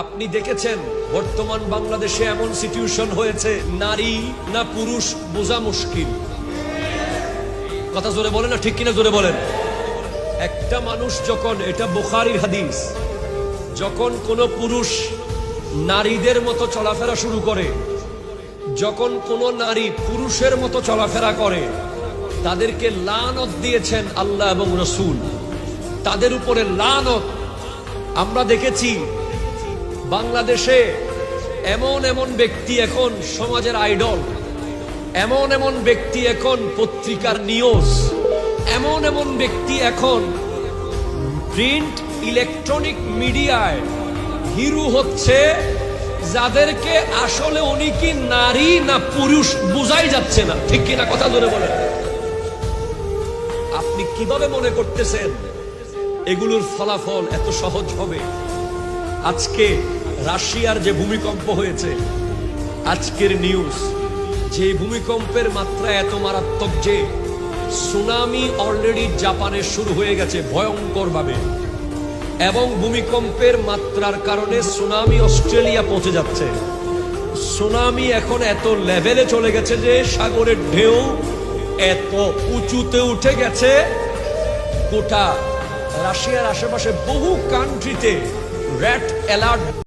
আপনি দেখেছেন বর্তমান বাংলাদেশে এমন সিচুয়েশন হয়েছে, নারী না পুরুষ বোঝা মুশকিল। কথা জোরে বলেন না, ঠিক কিনা জোরে বলেন। একটা মানুষ যখন, এটা বুখারীর হাদিস, যখন কোন পুরুষ নারীদের মতো চলাফেরা শুরু করে, যখন কোন নারী পুরুষের মতো চলাফেরা করে, তাদেরকে লানত দিয়েছেন আল্লাহ এবং রাসূল, তাদের উপরে লানত। আমরা দেখেছি বাংলাদেশে এমন এমন ব্যক্তি এখন সমাজের আইডল, এমন এমন ব্যক্তি এখন পত্রিকার নিউজ, এমন এমন ব্যক্তি এখন প্রিন্ট ইলেকট্রনিক মিডিয়ায় হিরো হচ্ছে, যাদেরকে আসলে উনি কি নারী না পুরুষ বোঝাই যাচ্ছে না। ঠিক কিনা কথা ধরে বলেন। আপনি কিভাবে মনে করতেছেন এগুলোর ফলাফল এত সহজ হবে? আজকে রাশিয়ার যে ভূমিকম্প হয়েছে, আজকের নিউজ, যে ভূমিকম্পের মাত্রা এত মারাত্মক যে সুনামি অলরেডি জাপানে শুরু হয়ে গেছে ভয়ঙ্কর ভাবে, এবং ভূমিকম্পের মাত্রার কারণে সুনামি অস্ট্রেলিয়া পৌঁছে যাচ্ছে। সুনামি এখন এত লেভেলে চলে গেছে যে সাগরের ঢেউ এত উঁচুতে উঠে গেছে, গোটা রাশিয়ার আশেপাশে বহু কান্ট্রিতে রেড অ্যালার্ট